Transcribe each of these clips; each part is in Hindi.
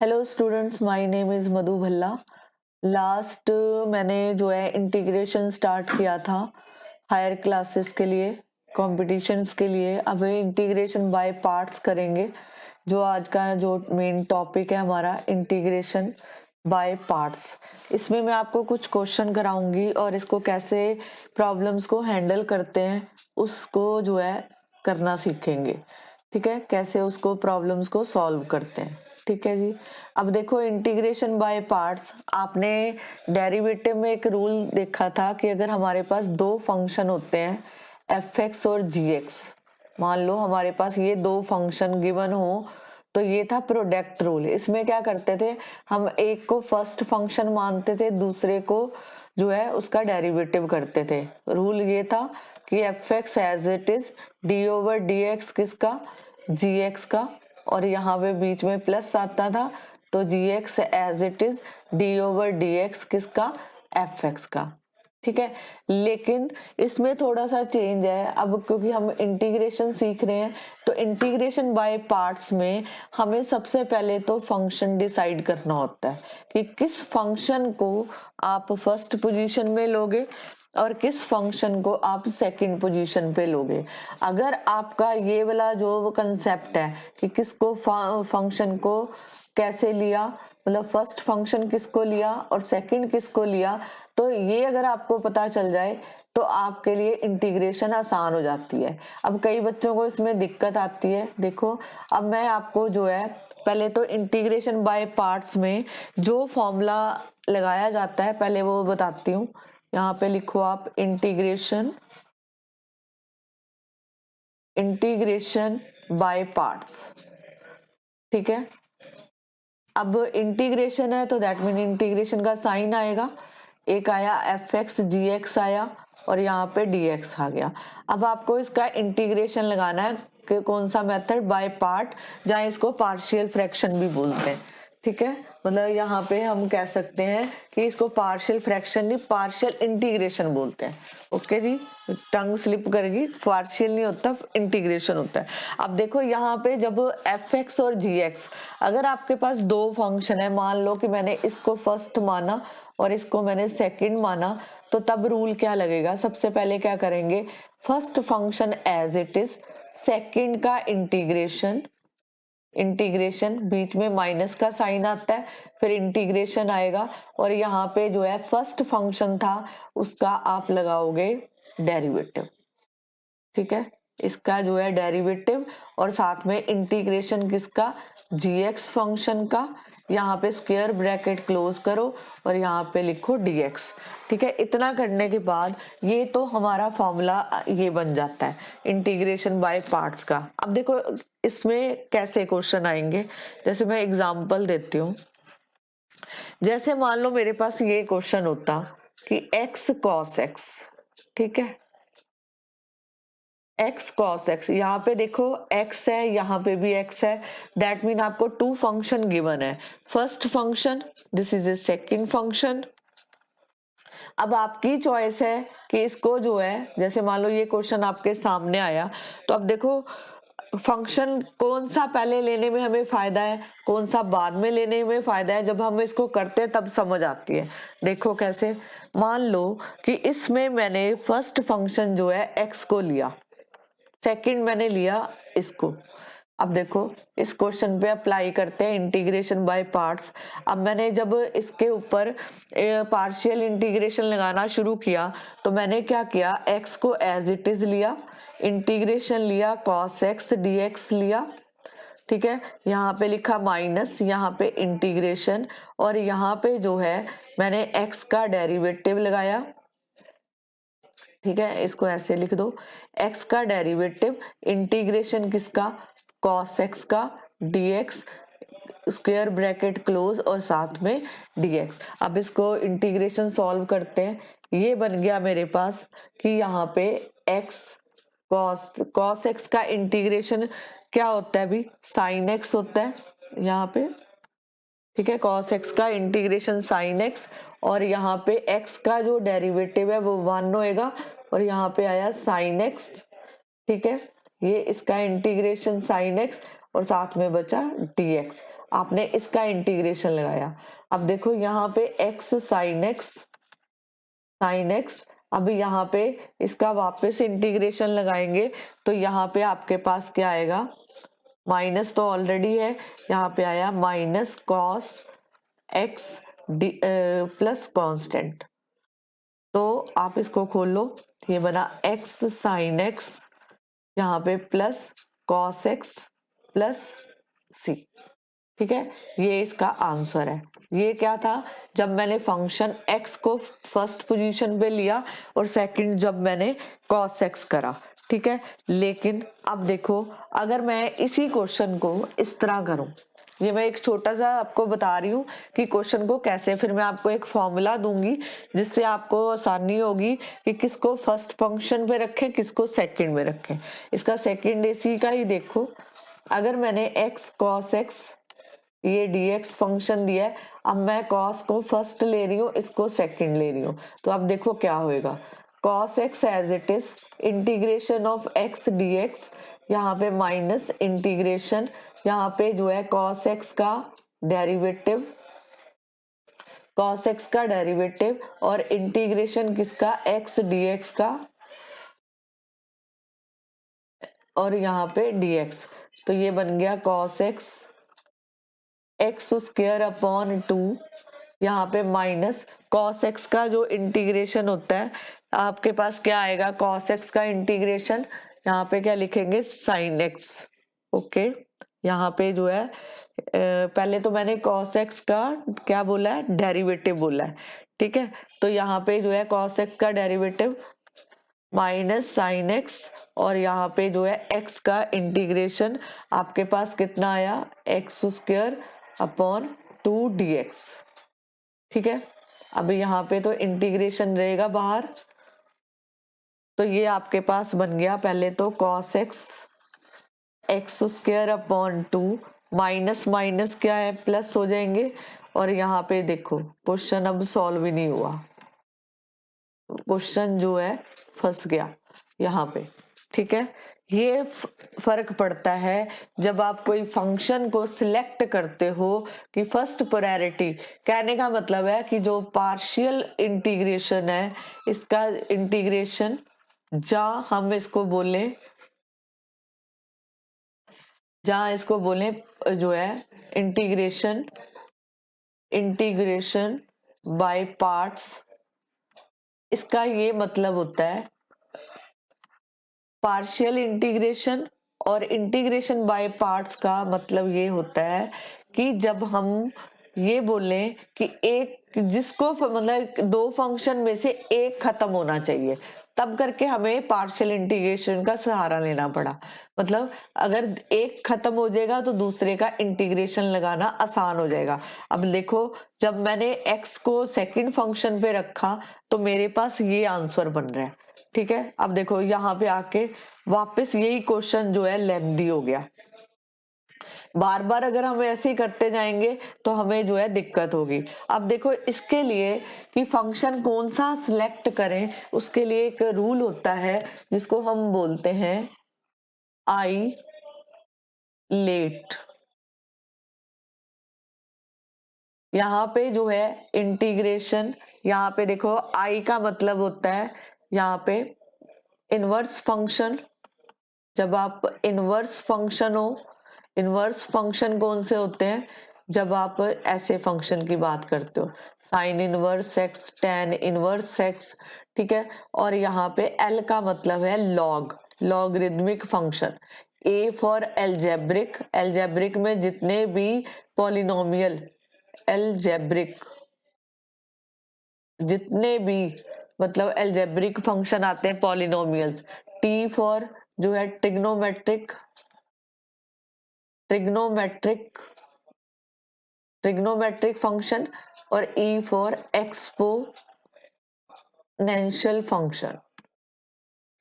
Hello students, my name is Madhu Bhalla. Last मैंने जो है इंटीग्रेशन स्टार्ट किया था हायर क्लासेस के लिए, कॉम्पिटिशन्स के लिए। अब इंटीग्रेशन बाय पार्ट्स करेंगे, जो आज का जो मेन टॉपिक है हमारा इंटीग्रेशन बाय पार्ट्स। इसमें मैं आपको कुछ क्वेश्चन कराऊंगी और इसको कैसे प्रॉब्लम्स को हैंडल करते हैं उसको जो है करना सीखेंगे। ठीक है, कैसे उसको प्रॉब्लम्स को सॉल्व करते हैं। ठीक है जी। अब देखो इंटीग्रेशन बाय पार्ट्स, आपने डेरिवेटिव में एक रूल देखा था कि अगर हमारे पास दो फंक्शन होते हैं एफ एक्स और जी एक्स, मान लो हमारे पास ये दो फंक्शन गिवन हो, तो ये था प्रोडक्ट रूल। इसमें क्या करते थे, हम एक को फर्स्ट फंक्शन मानते थे, दूसरे को जो है उसका डेरिवेटिव करते थे। रूल ये था कि F X as it is D over D X किसका, जी एक्स का, और यहाँ पे बीच में प्लस आता था, तो G X as it is D over D X किसका, एफ एक्स का। ठीक है, लेकिन इसमें थोड़ा सा चेंज है अब, क्योंकि हम इंटीग्रेशन सीख रहे हैं, तो इंटीग्रेशन बाय पार्ट्स में हमें सबसे पहले तो फंक्शन डिसाइड करना होता है कि किस फंक्शन को आप फर्स्ट पोजीशन में लोगे और किस फंक्शन को आप सेकंड पोजीशन पे लोगे। अगर आपका ये वाला जो कंसेप्ट है कि किसको फंक्शन को कैसे लिया, मतलब फर्स्ट फंक्शन किसको लिया और सेकंड किसको लिया, तो ये अगर आपको पता चल जाए तो आपके लिए इंटीग्रेशन आसान हो जाती है। अब कई बच्चों को इसमें दिक्कत आती है। देखो, अब मैं आपको जो है पहले तो इंटीग्रेशन बाय पार्ट्स में जो फॉर्मूला लगाया जाता है पहले वो बताती हूँ। यहाँ पे लिखो आप इंटीग्रेशन इंटीग्रेशन बाय पार्ट्स। ठीक है, अब इंटीग्रेशन है तो दैट मीन इंटीग्रेशन का साइन आएगा, एक आया एफ एक्स जी एक्स आया और यहाँ पे डी एक्स आ गया। अब आपको इसका इंटीग्रेशन लगाना है कि कौन सा मेथड, बाय पार्ट, जहाँ इसको पार्शियल फ्रैक्शन भी बोलते हैं। ठीक है, मतलब यहाँ पे हम कह सकते हैं कि इसको पार्शियल फ्रैक्शन नहीं, पार्शियल इंटीग्रेशन बोलते हैं। ओके जी, टंग स्लिप करेगी, पार्शियल नहीं होता, इंटीग्रेशन होता है। अब देखो यहाँ पे जब एफ एक्स और जी एक्स, अगर आपके पास दो फंक्शन है, मान लो कि मैंने इसको फर्स्ट माना और इसको मैंने सेकंड माना, तो तब रूल क्या लगेगा, सबसे पहले क्या करेंगे, first function as it is, second का इंटीग्रेशन, इंटीग्रेशन बीच में माइनस का साइन आता है, फिर इंटीग्रेशन आएगा और यहाँ पे जो है फर्स्ट फंक्शन था उसका आप लगाओगे डेरिवेटिव। ठीक है, इसका जो है डेरिवेटिव और साथ में इंटीग्रेशन किसका, जीएक्स फंक्शन का। यहाँ पे स्क्वायर ब्रैकेट क्लोज करो और यहाँ पे लिखो डीएक्स। ठीक है, इतना करने के बाद ये तो हमारा फॉर्मूला ये बन जाता है इंटीग्रेशन बाय पार्ट्स का। अब देखो इसमें कैसे क्वेश्चन आएंगे, जैसे मैं एग्जांपल देती हूँ। जैसे मान लो मेरे पास ये क्वेश्चन होता कि x cos x, ठीक है, x cos x, यहाँ पे देखो x है, यहाँ पे भी x है, दैट मीन आपको टू फंक्शन गिवन है, first function, this is a second function. अब आपकी चॉइस है कि इसको जो है, जैसे मान लो ये क्वेश्चन आपके सामने आया, तो अब देखो फंक्शन कौन सा पहले लेने में हमें फायदा है, कौन सा बाद में लेने में फायदा है, जब हम इसको करते हैं तब समझ आती है। देखो कैसे, मान लो कि इसमें मैंने फर्स्ट फंक्शन जो है x को लिया, सेकंड मैंने लिया इसको। अब देखो इस क्वेश्चन पे अप्लाई करते हैं इंटीग्रेशन बाय पार्ट्स। अब मैंने जब इसके ऊपर पार्शियल इंटीग्रेशन लगाना शुरू किया, तो मैंने क्या किया, x को एज इट इज लिया, इंटीग्रेशन लिया, cos x dx लिया। ठीक है, यहाँ पे लिखा माइनस, यहाँ पे इंटीग्रेशन, और यहाँ पे जो है मैंने x का डेरिवेटिव लगाया। ठीक है, इसको ऐसे लिख दो, x का डेरिवेटिव, इंटीग्रेशन किसका, cos x का dx, स्क्वायर ब्रैकेट क्लोज और साथ में dx। अब इसको इंटीग्रेशन सॉल्व करते हैं, ये बन गया मेरे पास कि यहाँ पे x cos x का इंटीग्रेशन क्या होता है अभी, sin x होता है यहाँ पे। ठीक है, cos x का इंटीग्रेशन sin x, और यहाँ पे x का जो डेरिवेटिव है वो 1 होएगा और यहाँ पे आया sin x। ठीक है, ये इसका इंटीग्रेशन sin x और साथ में बचा dx। आपने इसका इंटीग्रेशन लगाया। अब देखो यहाँ पे x साइन एक्स, अब यहाँ पे इसका वापस इंटीग्रेशन लगाएंगे तो यहाँ पे आपके पास क्या आएगा, माइनस तो ऑलरेडी है, यहाँ पे आया minus cos x plus constant. तो आप इसको खोल लो, ये बना x साइन एक्स, यहाँ पे प्लस कॉस एक्स प्लस सी। ठीक है, ये इसका आंसर है। ये क्या था, जब मैंने फंक्शन x को फर्स्ट पोजीशन पे लिया और सेकंड जब मैंने cos x करा। ठीक है, लेकिन अब देखो अगर मैं इसी क्वेश्चन को इस तरह करूं, ये मैं एक छोटा सा आपको बता रही हूँ कि क्वेश्चन को कैसे, फिर मैं आपको एक फॉर्मूला दूंगी जिससे आपको आसानी होगी कि किसको फर्स्ट फंक्शन पे रखें, किसको सेकंड में रखें। इसका सेकंड इसी का ही देखो, अगर मैंने x cos x ये dx फंक्शन दिया है, अब मैं cos को फर्स्ट ले रही हूँ, इसको सेकंड ले रही हूँ, तो अब देखो क्या होएगा, cos x as it is integration of x dx, यहाँ पे माइनस इंटीग्रेशन, यहाँ पे जो है cos x का डेरिवेटिव, cos x का डेरिवेटिव और इंटीग्रेशन किसका, x dx का, और यहाँ पे dx, तो ये बन गया cos x x square upon 2, यहाँ पे माइनस कॉस एक्स का जो इंटीग्रेशन होता है, आपके पास क्या आएगा, कॉस एक्स का इंटीग्रेशन, यहाँ पे क्या लिखेंगे, साइन एक्स। ओके, यहाँ पे जो है पहले तो मैंने कॉस एक्स का क्या बोला है, डेरिवेटिव बोला है। ठीक है, तो यहाँ पे जो है कॉस एक्स का डेरिवेटिव माइनस साइन एक्स, और यहाँ पे जो है एक्स का इंटीग्रेशन, आपके पास कितना आया, एक्स स्क्वायर अपॉन 2 dx। ठीक है, अब यहाँ पे तो इंटीग्रेशन रहेगा बाहर, तो ये आपके पास बन गया पहले तो cos x x square upon 2, minus minus क्या है, प्लस हो जाएंगे, और यहाँ पे देखो क्वेश्चन अब सॉल्व ही नहीं हुआ, क्वेश्चन जो है फंस गया यहाँ पे। ठीक है, ये फर्क पड़ता है जब आप कोई फंक्शन को सिलेक्ट करते हो कि फर्स्ट प्रायोरिटी, कहने का मतलब है कि जो पार्शियल इंटीग्रेशन है, इसका इंटीग्रेशन, जहाँ हम इसको बोले, जहाँ इसको बोले जो है इंटीग्रेशन, इंटीग्रेशन बाय पार्ट्स, इसका ये मतलब होता है पार्शियल इंटीग्रेशन, और इंटीग्रेशन बाय पार्ट्स का मतलब ये होता है कि जब हम ये बोलें कि एक जिसको मतलब दो फंक्शन में से एक खत्म होना चाहिए, तब करके हमें पार्शियल इंटीग्रेशन का सहारा लेना पड़ा। मतलब अगर एक खत्म हो जाएगा तो दूसरे का इंटीग्रेशन लगाना आसान हो जाएगा। अब देखो जब मैंने x को सेकंड फंक्शन पे रखा तो मेरे पास ये आंसर बन रहा है। ठीक है, अब देखो यहाँ पे आके वापस यही क्वेश्चन जो है लेंथी हो गया। बार बार अगर हम ऐसे ही करते जाएंगे तो हमें जो है दिक्कत होगी। अब देखो इसके लिए कि फंक्शन कौन सा सिलेक्ट करें, उसके लिए एक रूल होता है जिसको हम बोलते हैं आई लेट। यहाँ पे जो है इंटीग्रेशन, यहाँ पे देखो आई का मतलब होता है यहाँ पे इनवर्स फंक्शन। जब आप इनवर्स फंक्शन हो, इनवर्स फंक्शन कौन से होते हैं, जब आप ऐसे फंक्शन की बात करते हो, sine inverse x, tan inverse x. ठीक है, और यहाँ पे एल का मतलब है log, logarithmic function. A for algebraic, algebraic में जितने भी पॉलिनोमियल, एल्जेब्रिक जितने भी मतलब एल्जेब्रिक फंक्शन आते हैं पॉलिनोमियल्स। टी फॉर जो है ट्रिग्नोमेट्रिक, ट्रिग्नोमेट्रिक ट्रिग्नोमेट्रिक फंक्शन, और ई फॉर एक्सपोनेंशियल फंक्शन।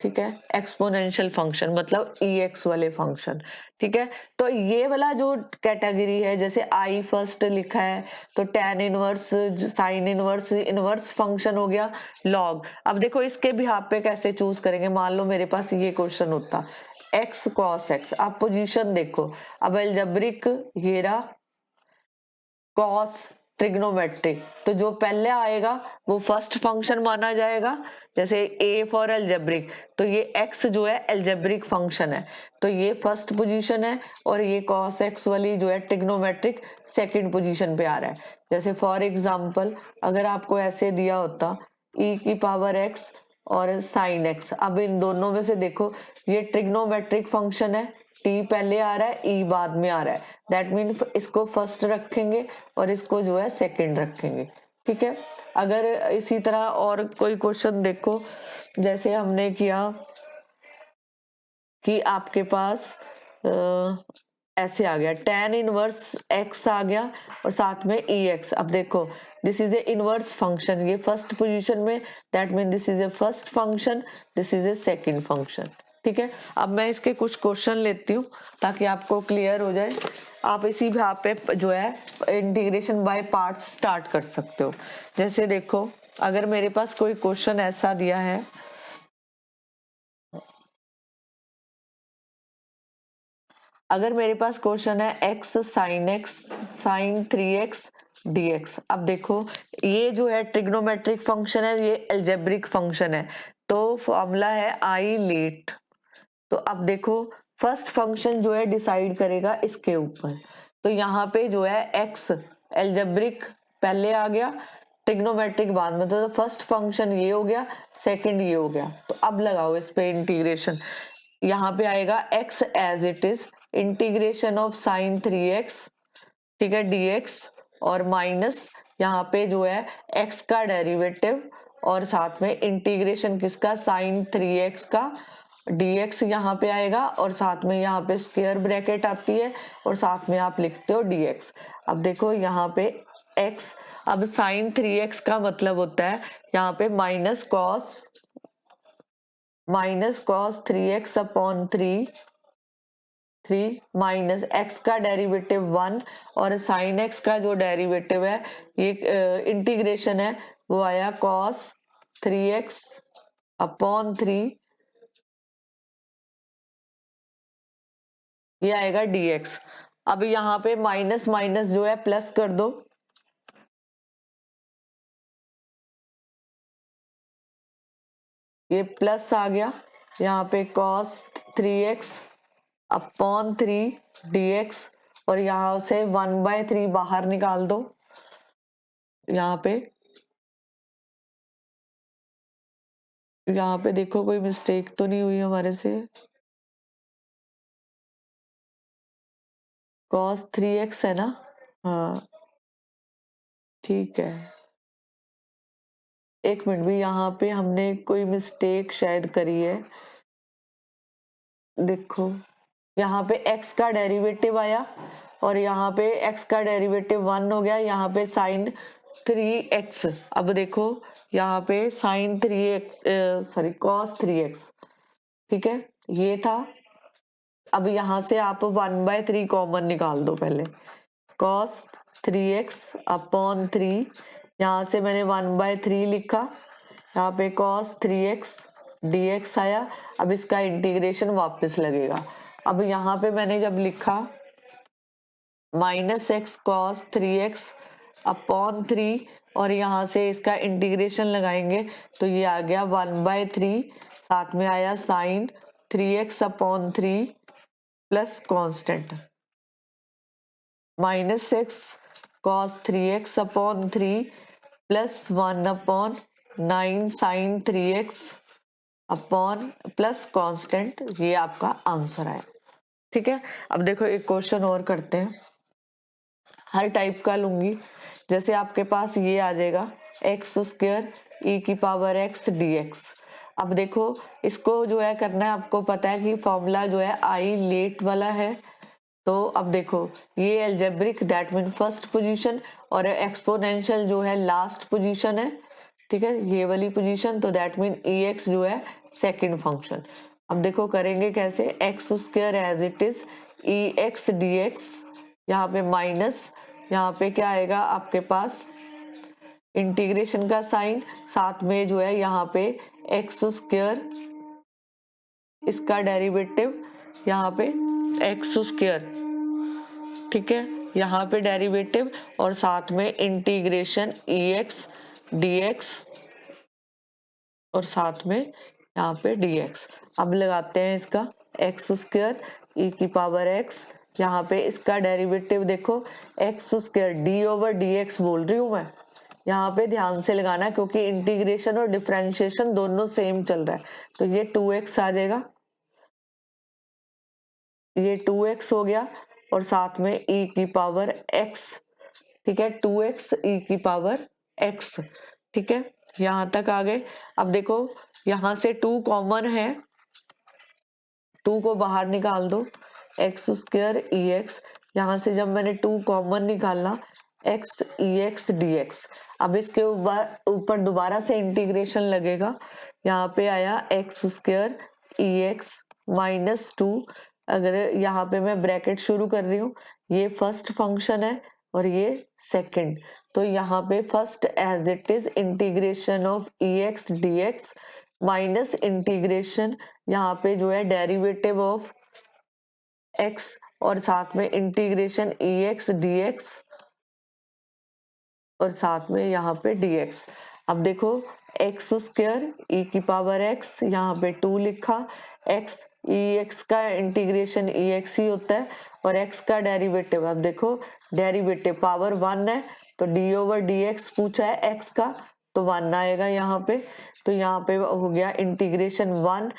ठीक है, एक्सपोनेंशियल फंक्शन मतलब ई एक्स वाले फंक्शन। ठीक है, तो ये वाला जो कैटेगरी है, जैसे आई फर्स्ट लिखा है तो tan inverse, sine inverse, inverse function हो गया, लॉग। अब देखो इसके भी आप पे कैसे चूज करेंगे, मान लो मेरे पास ये क्वेश्चन होता एक्स कॉस एक्स, आप पोजीशन देखो, अब एल्जेब्रिक ये रहा, कॉस ट्रिग्नोमेट्रिक, तो जो पहले आएगा वो फर्स्ट फंक्शन माना जाएगा। जैसे ए फॉर एल्जेब्रिक, तो ये एक्स जो है एल्जेब्रिक फंक्शन है, तो ये फर्स्ट पोजीशन है, और ये कॉस एक्स वाली जो है ट्रिग्नोमेट्रिक सेकंड पोजीशन पे आ रहा है। जैसे फॉर एग्जांपल अगर आपको ऐसे दिया होता e की पावर x और साइन x, अब इन दोनों में से देखो ये ट्रिग्नोमेट्रिक फंक्शन है, t पहले आ रहा है e बाद में आ रहा है, दैट मीन इसको फर्स्ट रखेंगे और इसको जो है सेकंड रखेंगे। ठीक है, अगर इसी तरह और कोई क्वेश्चन देखो, जैसे हमने किया कि आपके पास ऐसे आ गया tan इनवर्स x आ गया और साथ में ex। अब देखो this is A inverse function, ये फर्स्ट पोजीशन में, that mean this is a first function, this is a second function. ठीक है, अब मैं इसके कुछ क्वेश्चन लेती हूँ ताकि आपको क्लियर हो जाए। आप इसी यहाँ पे जो है इंटीग्रेशन बाय पार्ट्स स्टार्ट कर सकते हो। जैसे देखो अगर मेरे पास कोई क्वेश्चन ऐसा दिया है, अगर मेरे पास क्वेश्चन है x साइन 3x dx। अब देखो ये जो है ट्रिग्नोमेट्रिक फंक्शन है, ये एल्जेब्रिक फंक्शन है, तो फॉर्मूला है आई लेट। तो अब देखो फर्स्ट फंक्शन जो है डिसाइड करेगा इसके ऊपर, तो यहाँ पे जो है x एल्जेब्रिक पहले आ गया, ट्रिग्नोमेट्रिक बाद में, तो फर्स्ट फंक्शन ये हो गया, सेकंड ये हो गया। तो अब लगाओ इस पे इंटीग्रेशन, यहाँ पे आएगा x as it is integration of sine 3x, ठीक है, dx, और माइनस यहाँ पे जो है x का डेरिवेटिव और साथ में इंटीग्रेशन किसका, साइन 3x का dx यहाँ पे आएगा, और साथ में यहाँ पे स्क्वायर ब्रैकेट आती है और साथ में आप लिखते हो dx। अब देखो यहाँ पे x, अब साइन 3x का मतलब होता है यहाँ पे minus cos 3x upon 3 minus x का डेरिवेटिव 1, और साइन x का जो डेरिवेटिव है ये इंटीग्रेशन है वो आया कॉस 3x अपॉन 3, ये आएगा dx। अब यहाँ पे माइनस माइनस जो है प्लस कर दो, ये प्लस आ गया, यहाँ पे cos 3x अपॉन 3 dx, और यहाँ से 1/3 बाहर निकाल दो। यहाँ पे देखो कोई मिस्टेक तो नहीं हुई हमारे से, cos 3x है ना, हाँ ठीक है। एक मिनट भी, यहाँ पे हमने कोई मिस्टेक शायद करी है। देखो यहाँ पे x का डेरिवेटिव आया और यहाँ पे x का डेरिवेटिव 1 हो गया, यहाँ पे साइन 3x। अब देखो यहाँ पे sign 3x sorry cos 3x, ठीक है ये था। अब यहाँ से आप 1/3 कॉमन निकाल दो पहले, cos 3x अपॉन 3, यहाँ से मैंने 1/3 लिखा, यहाँ पे cos 3x dx आया। अब इसका इंटीग्रेशन वापस लगेगा। अब यहाँ पे मैंने जब लिखा -x cos 3x अपॉन 3, और यहाँ से इसका इंटीग्रेशन लगाएंगे तो ये आ गया 1/3, साथ में आया sine 3x upon 3 plus constant -x cos 3x upon 3 plus 1/9 sine 3x upon plus constant, ये आपका आंसर है। ठीक है, अब देखो एक क्वेश्चन और करते हैं, हर टाइप का लूंगी। जैसे आपके पास ये आ जाएगा x² e की पावर x dx। अब देखो इसको जो है करना है, आपको पता है कि फॉर्मूला जो है आई लेट वाला है। तो अब देखो ये algebraic that mean first position, और एक्सपोनेंशियल जो है लास्ट पोजीशन है, ठीक है ये वाली पोजीशन, तो दैट मीन ex जो है सेकंड फंक्शन। अब देखो करेंगे कैसे, x² as it is ex dx, यहाँ पे माइनस, यहाँ पे क्या आएगा आपके पास इंटीग्रेशन का साइन, साथ में जो है यहाँ पे x², इसका डेरिवेटिव यहाँ पे x², ठीक है यहाँ पे डेरिवेटिव और साथ में इंटीग्रेशन ex dx और साथ में यहाँ पे dx। अब लगाते हैं इसका एक्स स्क्वायर ई की पावर एक्स, यहाँ पे इसका डेरिवेटिव देखो x square D over D x बोल रही हूँ मैं, यहाँ पे ध्यान से लगाना क्योंकि इंटीग्रेशन और डिफरेंशिएशन दोनों सेम चल रहा है। तो ये 2x आ जाएगा, ये 2x हो गया और साथ में e की पावर x, ठीक है 2x e की पावर x, ठीक है यहाँ तक आ गए। अब देखो यहाँ से 2 कॉमन है, 2 को बाहर निकाल दो, एक्स स्क्वायर ई एक्स, यहाँ से जब मैंने 2 कॉमन निकालना x E X D x. अब इसके ऊपर दोबारा से इंटीग्रेशन लगेगा, यहाँ पे आया एक्स स्क्वायर ई एक्स माइनस 2। अगर यहाँ पे मैं ब्रैकेट शुरू कर रही हूँ, ये फर्स्ट फंक्शन है और ये सेकंड, तो यहाँ पे first as it is integration of E X D X minus integration यहाँ पे जो है डेरिवेटिव ऑफ x और साथ में इंटीग्रेशन ई एक्स डी एक्स और साथ में यहाँ पे dx। अब देखो एक्स स्क्वायर ई की पावर x, यहाँ पे 2 लिखा, x ई एक्स का इंटीग्रेशन ई एक्स ही होता है और x का डेरिवेटिव, अब देखो डेरिवेटिव पावर 1 है तो d ओवर डी एक्स पूछा है x का तो 1 आएगा यहाँ पे। तो यहाँ पे हो गया इंटीग्रेशन 1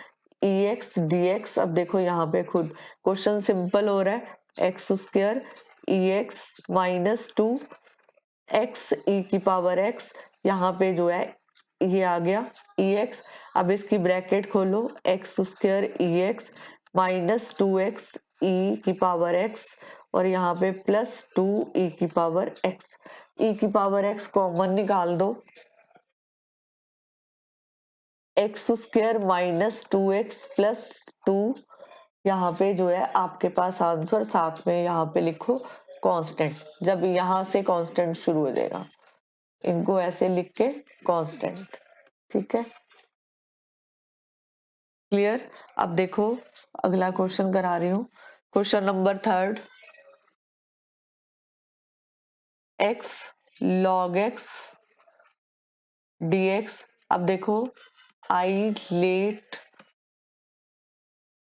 ई एक्स डी एक्स। अब देखो यहाँ पे खुद क्वेश्चन सिंपल हो रहा है, एक्स स्क्वायर ई एक्स माइनस 2 एक्स ई की पावर एक्स, यहाँ पे जो है ये आ गया ई एक्स। अब इसकी ब्रैकेट खोलो, एक्स स्क्वायर ई एक्स माइनस 2x ई की पावर एक्स और यहाँ पे प्लस 2 ई की पावर एक्स। ई की पावर एक्स कॉमन निकाल दो, x square minus 2x plus 2, यहाँ पे जो है आपके पास आंसर, साथ में यहाँ पे लिखो कांस्टेंट, जब यहाँ से कांस्टेंट शुरू हो जाएगा इनको ऐसे लिख के कांस्टेंट, ठीक है क्लियर। अब देखो अगला क्वेश्चन करा रही हूँ, question number 3, x log x dx। अब देखो आई लेट,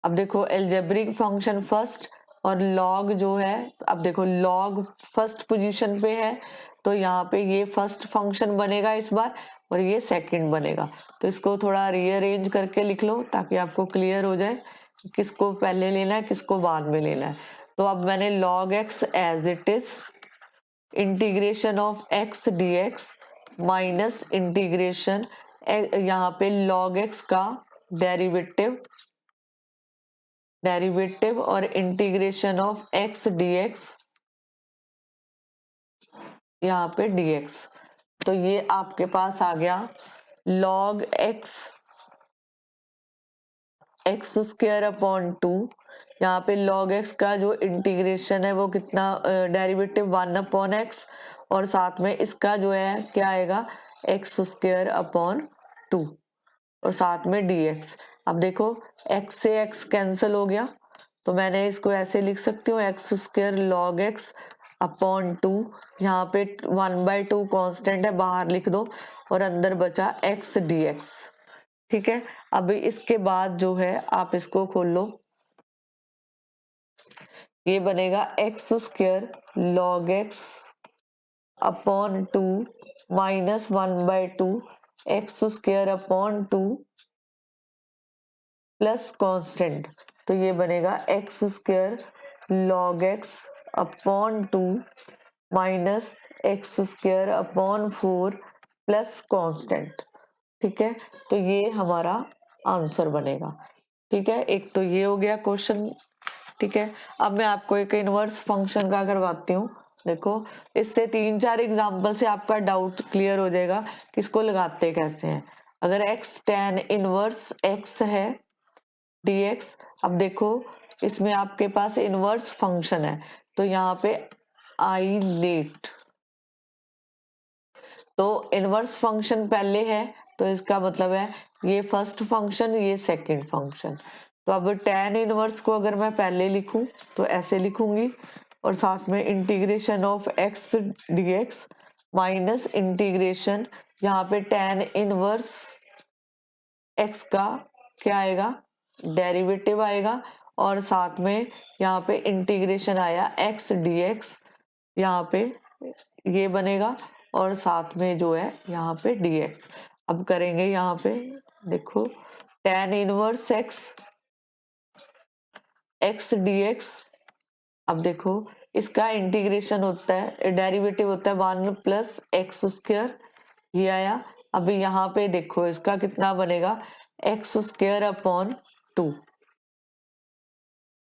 अब देखो एल्जेब्रिक फंक्शन फर्स्ट और लॉग जो है, अब देखो लॉग फर्स्ट पोजीशन पे है तो यहाँ पे ये फर्स्ट फंक्शन बनेगा इस बार और ये सेकंड बनेगा, तो इसको थोड़ा रीअरेंज करके लिख लो ताकि आपको क्लियर हो जाए किसको पहले लेना है किसको बाद में लेना है। तो अब मैंने log x as it is integration of x dx minus integration, यहाँ पे log x का डेरिवेटिव और इंटीग्रेशन ऑफ x dx, यहाँ पे dx। तो ये आपके पास आ गया log x स्क्वायर अपॉन 2, यहाँ पे log x का जो इंटीग्रेशन है वो कितना, डेरिवेटिव 1 अपॉन x और साथ में इसका जो है क्या आएगा x स्क्वायर अपॉन 2 और साथ में dx। अब देखो x से x कैंसिल हो गया तो मैंने इसको ऐसे लिख सकती हूँ x square log x upon 2, यहाँ पे 1/2 कांस्टेंट है बाहर लिख दो और अंदर बचा x dx, ठीक है। अभी इसके बाद जो है आप इसको खोल लो, ये बनेगा x square log x upon 2 minus 1/2 x square upon 2 plus constant, तो ये बनेगा x square log x upon 2 minus x square upon 4 plus constant, ठीक है। तो ये हमारा आंसर बनेगा, ठीक है। एक तो ये हो गया क्वेश्चन, ठीक है। अब मैं आपको एक इनवर्स फंक्शन का करवाती हूँ, देखो इससे 3-4 एग्जांपल से आपका डाउट क्लियर हो जाएगा किसको लगाते कैसे हैं। अगर x tan इनवर्स x है dx, अब देखो इसमें आपके पास इनवर्स फंक्शन है तो यहाँ पे आई लेट, तो इनवर्स फंक्शन पहले है तो इसका मतलब है ये फर्स्ट फंक्शन ये सेकंड फंक्शन। तो अब tan इनवर्स को अगर मैं पहले लिखूं तो ऐसे लिखूंगी और साथ में integration of X DX minus integration, यहाँ पे tan इनवर्स एक्स का क्या आएगा, डेरिवेटिव आएगा, और साथ में यहाँ पे इंटीग्रेशन आया एक्स डीएक्स, यहाँ पे ये बनेगा, और साथ में जो है यहाँ पे dx। अब करेंगे यहाँ पे, देखो tan इनवर्स एक्स dx। अब देखो इसका इंटीग्रेशन होता है, डेरिवेटिव होता है 1 + x², ये आया। अब यहाँ पे देखो इसका कितना बनेगा, x²/2।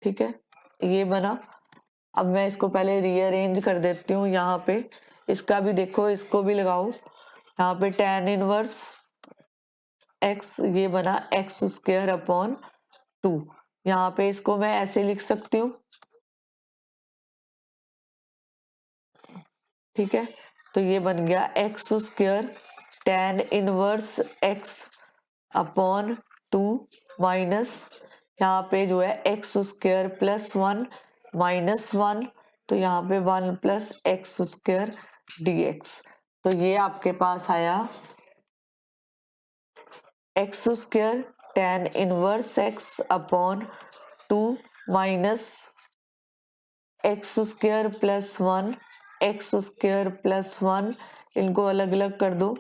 ठीक है, ये बना। अब मैं इसको पहले रीअरेंज कर देती हूँ यहाँ पे, इसका भी देखो, इसको भी लगाओ। यहाँ पे tan इनवर्स x ये बना x²/2। यहाँ पे इसको मैं ऐसे लिख सकती हूँ। ठीक है, तो ये बन गया x² tan inverse x/2 minus यहाँ पे जो है x² + 1 -1, तो यहाँ पे 1 + x² dx। तो ये आपके पास आया x² tan inverse x/2 minus x² + 1 x² + 1, इनको अलग अलग कर दो।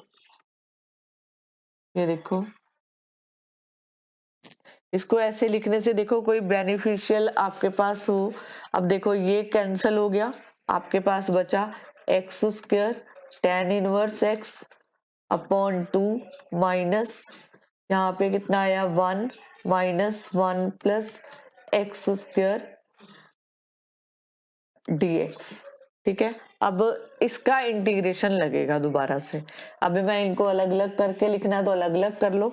ये देखो, इसको ऐसे लिखने से देखो कोई बेनिफिशियल आपके पास हो। अब देखो ये कैंसिल हो गया, आपके पास बचा x² tan inverse x/2 minus यहाँ पे कितना आया 1 -1 + x² dx। ठीक है, अब इसका इंटीग्रेशन लगेगा दोबारा से। अभी मैं इनको अलग अलग करके लिखना है तो अलग अलग कर लो।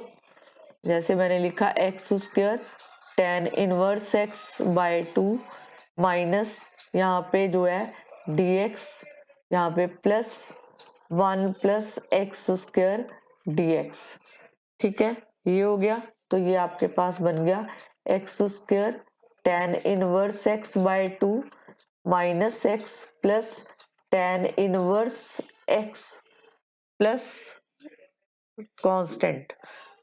जैसे मैंने लिखा x² tan inverse x/2 minus यहाँ पे जो है dx, यहाँ पे +1 + x² dx। ठीक है, ये हो गया। तो ये आपके पास बन गया x² tan inverse x/2 minus x plus tan inverse x plus constant.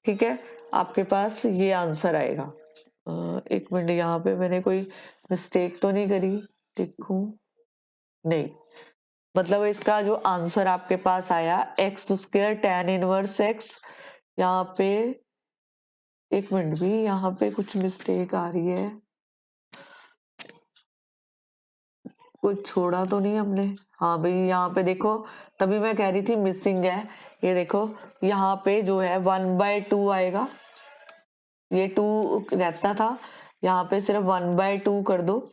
ठीक है, आपके पास ये आंसर आएगा। एक मिनट, यहाँ पे मैंने कोई मिस्टेक तो नहीं करी, देखूं। नहीं, मतलब इसका जो आंसर आपके पास आया x² tan इनवर्स x, यहाँ पे एक मिनट भी, यहाँ पे कुछ मिस्टेक आ रही है, कुछ छोड़ा तो नहीं हमने। हाँ भाई, यहाँ पे देखो, तभी मैं कह रही थी मिसिंग है। ये देखो यहाँ पे जो है 1/2 आएगा, ये 2 रहता था, यहाँ पे सिर्फ 1/2 कर दो।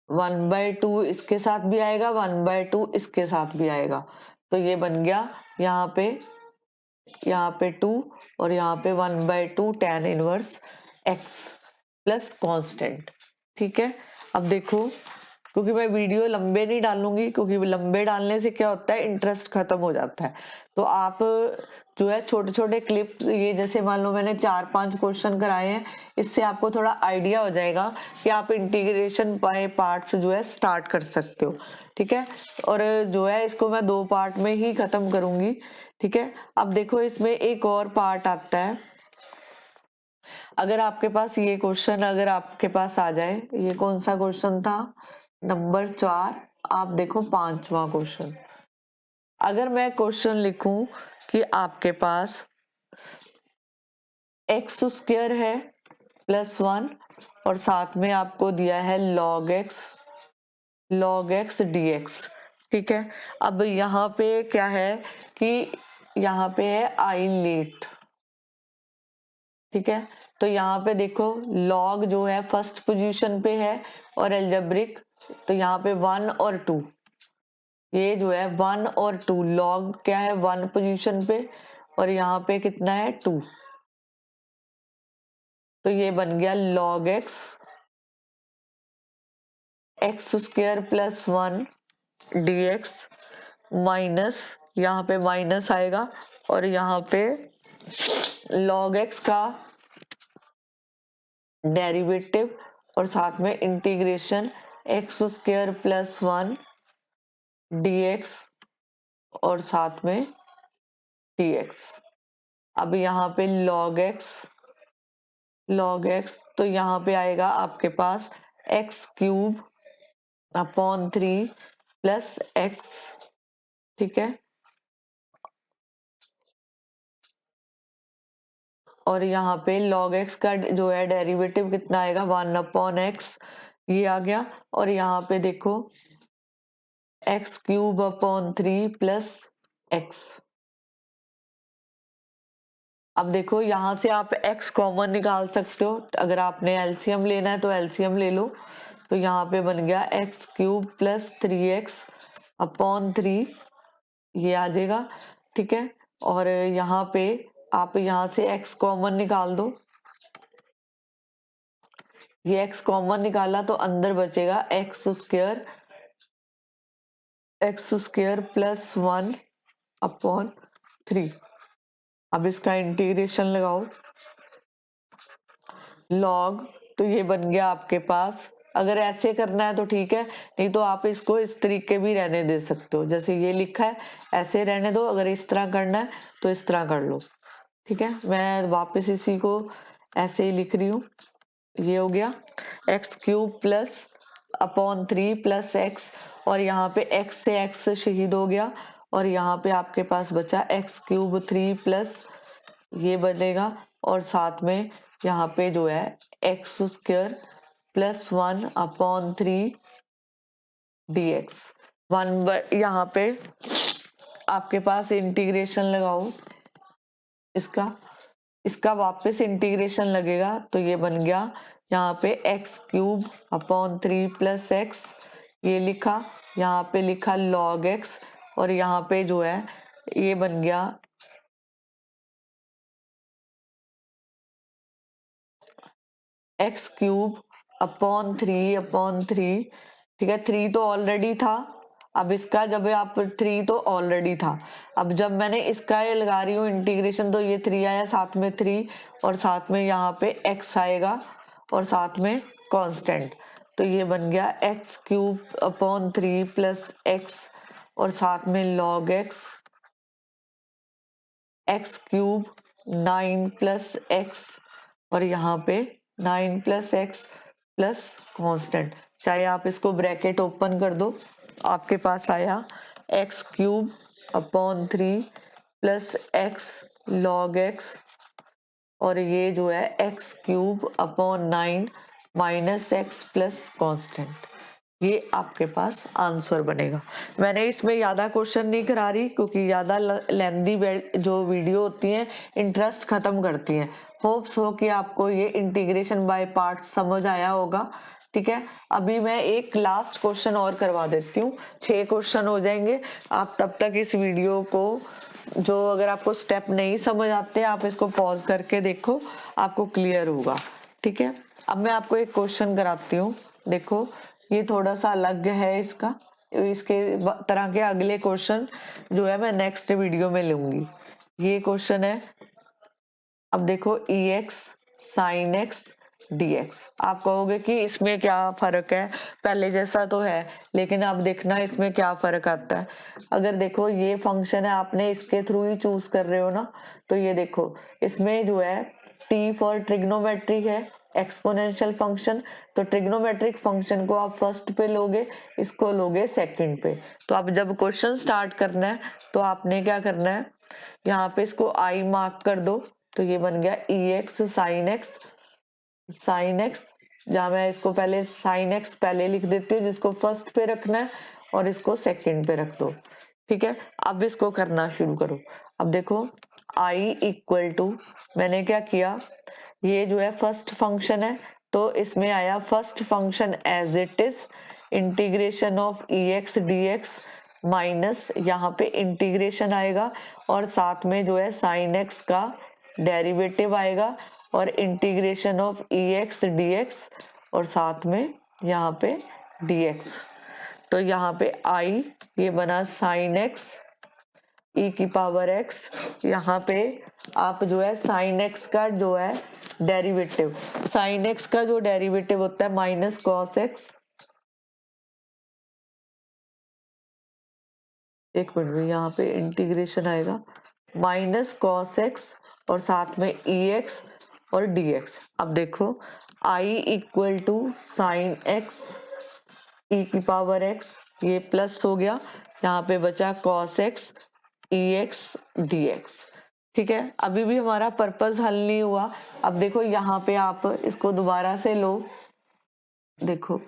1/2 इसके साथ भी आएगा, 1/2 इसके साथ भी आएगा, तो ये बन गया यहाँ पे 2, और यहाँ पे 1/2 tan inverse x plus constant. ठीक है, अब देखो, क्योंकि मैं वीडियो लंबे नहीं डालूंगी, क्योंकि लंबे डालने से क्या होता है, इंटरेस्ट खत्म हो जाता है। तो आप जो है छोटे छोटे क्लिप, ये जैसे मान लो मैंने 4-5 क्वेश्चन कराए हैं, इससे आपको थोड़ा आइडिया हो जाएगा कि आप इंटीग्रेशन बाय पार्ट्स जो है स्टार्ट कर सकते हो। ठीक है, और जो है इसको मैं 2 पार्ट में ही खत्म करूंगी। ठीक है, अब देखो इसमें एक और पार्ट आता है। अगर आपके पास ये क्वेश्चन अगर आपके पास आ जाए, ये कौन सा क्वेश्चन था, नंबर 4, आप देखो 5वां क्वेश्चन। अगर मैं क्वेश्चन लिखूं कि आपके पास x² है +1, और साथ में आपको दिया है log x dx। ठीक है, अब यहाँ पे क्या है कि यहाँ पे है आइलेट। ठीक है, तो यहाँ पे देखो log जो है फर्स्ट पोजीशन पे है, और एल्जेब्रिक तो यहाँ पे 1 और 2, ये जो है 1 और 2, log क्या है 1 पोजीशन पे, और यहाँ पे कितना है 2, तो ये बन गया log x² +1 dx माइनस, यहाँ पे माइनस आएगा, और यहाँ पे log x का डेरिवेटिव और साथ में integration x square plus 1 dx और साथ में dx। अब यहाँ पे log x तो यहाँ पे आएगा आपके पास X cube upon 3 plus X, ठीक है। और यहाँ पे log x का जो है डेरिवेटिव कितना आएगा 1 अपॉन एक्स, ये आ गया। और यहाँ पे देखो x cube upon 3 plus x. अब देखो यहाँ से आप x कॉमन निकाल सकते हो, अगर आपने एलसीएम लेना है तो एलसीएम ले लो। तो यहाँ पे बन गया x cube plus 3x upon 3, ये आ जाएगा, ठीक है। और यहाँ पे आप यहाँ से x कॉमन निकाल दो, ये x कॉमन निकाला तो अंदर बचेगा एक्स स्क्वायर प्लस 1 अपॉन 3। अब इसका इंटीग्रेशन लगाओ, लॉग तो ये बन गया आपके पास। अगर ऐसे करना है तो ठीक है, नहीं तो आप इसको इस तरीके भी रहने दे सकते हो, जैसे ये लिखा है ऐसे रहने दो। अगर इस तरह करना है तो इस तरह कर लो, ठीक है। मैं वापस इसी को ऐसे ही लिख रही हूँ। ये हो गया x cube plus upon 3 plus x, और यहाँ पे एक्स से एक्स शहीद हो गया, और यहाँ पे आपके पास बचा एक्स क्यूब 3 प्लस ये बनेगा, और साथ में यहाँ पे जो है x square plus 1 upon 3 dx। यहाँ पे आपके पास इंटीग्रेशन लगाओ इसका, इसका वापस इंटीग्रेशन लगेगा तो ये बन गया यहाँ पे x cube upon 3 plus x, ये लिखा, यहाँ पे लिखा log x, और यहाँ पे जो है ये बन गया एक्स क्यूब अपॉन 3, ठीक है। 3 तो ऑलरेडी था, अब इसका जब आप 3 तो ऑलरेडी था, अब जब मैंने इसका ये लगा रही हूँ इंटीग्रेशन तो ये 3 आया, साथ में 3 और साथ में यहाँ पे x आएगा और साथ में कांस्टेंट, तो ये बन गया x cube upon 3 plus x और साथ में log x cube 9 plus x, और यहाँ पे 9 प्लस एक्स प्लस कॉन्स्टेंट, चाहे आप इसको ब्रैकेट ओपन कर दो, आपके पास आया x cube upon 3 plus x log x, और ये जो है x cube upon 9 minus x plus constant, ये आपके पास आंसर बनेगा। मैंने इसमें ज़्यादा क्वेश्चन नहीं करा रही क्योंकि ज़्यादा लेंदी जो वीडियो होती हैं इंटरेस्ट खत्म करती हैं। होप्स हो कि आपको ये इंटीग्रेशन बाय पार्ट्स समझ आया होगा, ठीक है। अभी मैं एक लास्ट क्वेश्चन और करवा देती हूँ, 6 क्वेश्चन हो जाएंगे। आप तब तक इस वीडियो को, जो अगर आपको स्टेप नहीं समझ आते आप इसको पॉज करके देखो, आपको क्लियर होगा, ठीक है। अब मैं आपको एक क्वेश्चन कराती हूँ, देखो ये थोड़ा सा अलग है इसका, इसके तरह के अगले क्वेश्चन जो है मैं नेक्स्ट वीडियो में लूंगी। ये क्वेश्चन है, अब देखो ex sin x dx, आप कहोगे कि इसमें क्या फर्क है, पहले जैसा तो है लेकिन अब देखना इसमें क्या फर्क आता है। अगर देखो ये फंक्शन है, आपने इसके थ्रू ही चूज कर रहे हो ना, तो ये देखो इसमें जो है t फॉर ट्रिग्नोमेट्री है, एक्सपोनेंशियल फंक्शन, तो ट्रिग्नोमेट्रिक फंक्शन को आप फर्स्ट पे लोगे, इसको लोगे सेकंड पे। तो अब जब क्वेश्चन स्टार्ट करना है तो आपने क्या करना है, यहाँ पे इसको आई मार्क कर दो, तो ये बन गया ex sin x, जहाँ मैं इसको पहले sin x पहले लिख देती हूँ जिसको फर्स्ट पे रखना है, और इसको सेकंड पे रख दो, ठीक है। अब इसको करना शुरू करो। अब देखो i इक्वल टू, मैंने क्या किया, ये जो है फर्स्ट फंक्शन है तो इसमें आया first function as it is integration of ex dx minus यहाँ पे इंटीग्रेशन आएगा, और साथ में जो है साइन एक्स का डेरिवेटिव आएगा और इंटीग्रेशन ऑफ ex dx और साथ में यहाँ पे dx। तो यहाँ पे i ये बना साइन एक्स ई की पावर एक्स, यहाँ पे आप जो है साइन एक्स का जो है डेरिवेटिव, साइन एक्स का जो डेरिवेटिव होता है माइनस कॉस एक्स, एक मिनट में यहाँ पे इंटीग्रेशन आएगा माइनस कॉस एक्स और साथ में ई एक्स और डी एक्स। अब देखो आई इक्वल टू साइन एक्स ई की पावर एक्स, ये प्लस हो गया, यहाँ पे बचा cos X E X D x. ठीक है, अभी भी हमारा पर्पस हल नहीं हुआ। अब देखो यहाँ पे आप इसको दोबारा से लो, देखो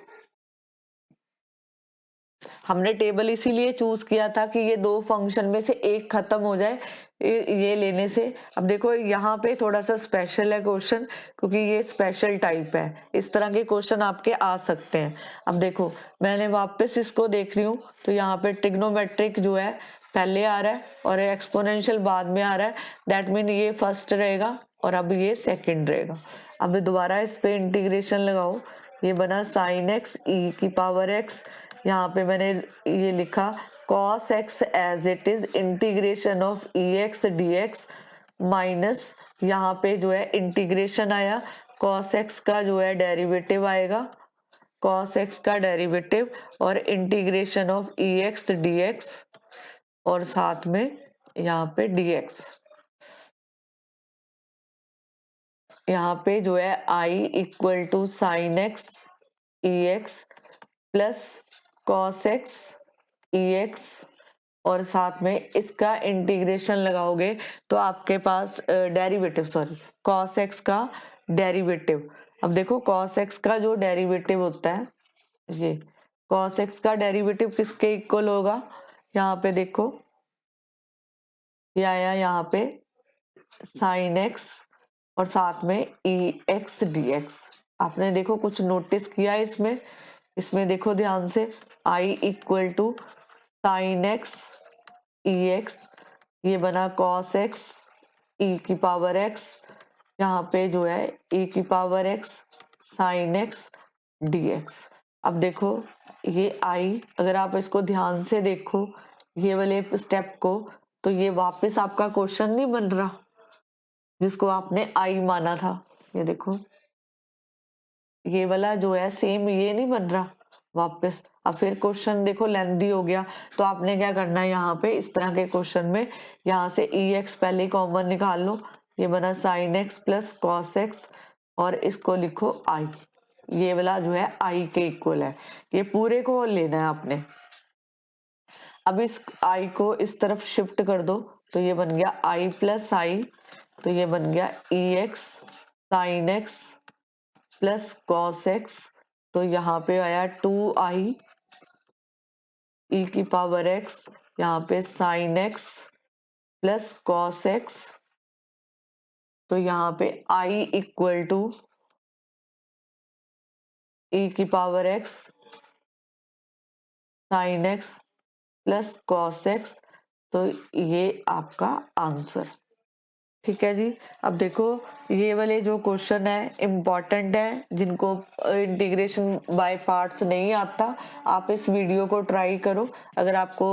हमने टेबल इसीलिए चूज किया था कि ये दो फंक्शन में से एक खत्म हो जाए ये लेने से। अब देखो यहाँ पे थोड़ा सा स्पेशल है क्वेश्चन, क्योंकि ये स्पेशल टाइप है, इस तरह के क्वेश्चन आपके आ सकते हैं। अब देखो मैंने वापस इसको देख रही हूँ, तो यहाँ पे ट्रिग्नोमेट्रिक जो है पहले आ रहा है और एक्सपोनेंशियल बाद में आ रहा है, दैट मीन ये फर्स्ट रहेगा और अब ये सेकंड रहेगा। अब दोबारा इस पे इंटीग्रेशन लगाओ, ये बना साइन एक्स ई की पावर एक्स, यहाँ पे मैंने ये लिखा cos x as it is integration of E X D X minus, यहाँ पे जो है इंटीग्रेशन आया, cos x का जो है डेरिवेटिव आएगा, cos x का डेरिवेटिव और integration of E X D x और साथ में यहाँ पे dx, यहाँ पे जो है i equal to sine X E X plus cos X E X और साथ में इसका इंटीग्रेशन लगाओगे तो आपके पास डेरिवेटिव, सॉरी कॉस एक्स का डेरिवेटिव। अब देखो कॉस एक्स का जो डेरिवेटिव होता है, ये कॉस एक्स का डेरिवेटिव किसके इक्वल होगा, यहाँ पे देखो ये आया यहाँ पे साइन एक्स और साथ में ई एक्स डी एक्स। आपने देखो कुछ नोटिस किया है इसमें, इसमें देखो ध्यान से, I equal to sine X E X, ये बना कॉस एक्स ई की पावर एक्स, यहाँ पे जो है ई की power x sine x D x. अब देखो ये आई, अगर आप इसको ध्यान से देखो ये वाले स्टेप को, तो ये वापस आपका क्वेश्चन नहीं बन रहा जिसको आपने आई माना था। ये देखो ये वाला जो है सेम ये नहीं बन रहा वापस। अब फिर क्वेश्चन देखो लेंदी हो गया, तो आपने क्या करना है, यहाँ पे इस तरह के क्वेश्चन में यहाँ से ई एक्स पहले कॉमन निकाल लो, ये बना sign X plus cos x और इसको लिखो आई, ये वाला जो है आई के इक्वल है, ये पूरे को लेना है आपने। अब इस आई को इस तरफ शिफ्ट कर दो, तो ये बन गया आई प्लस आई, तो ये बन गया E X sine X plus cos X, तो यहाँ पे आया टू आई ई की पावर एक्स, यहाँ पे sign X plus cos X, तो यहाँ पे आई इक्वल टू ई की power x sine X plus cos X, तो ये आपका आंसर। ठीक है जी। अब देखो ये वाले जो क्वेश्चन है इम्पॉर्टेंट है, जिनको इंटीग्रेशन बाय पार्ट्स नहीं आता, आप इस वीडियो को ट्राई करो। अगर आपको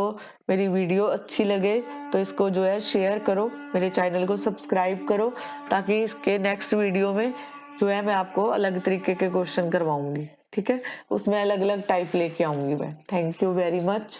मेरी वीडियो अच्छी लगे तो इसको जो है शेयर करो, मेरे चैनल को सब्सक्राइब करो, ताकि इसके नेक्स्ट वीडियो में जो है मैं आपको अलग तरीके के क्वेश्चन करवाऊंगी। ठीक है, उसमें अलग अलग टाइप लेके आऊंगी मैं। Thank you very much.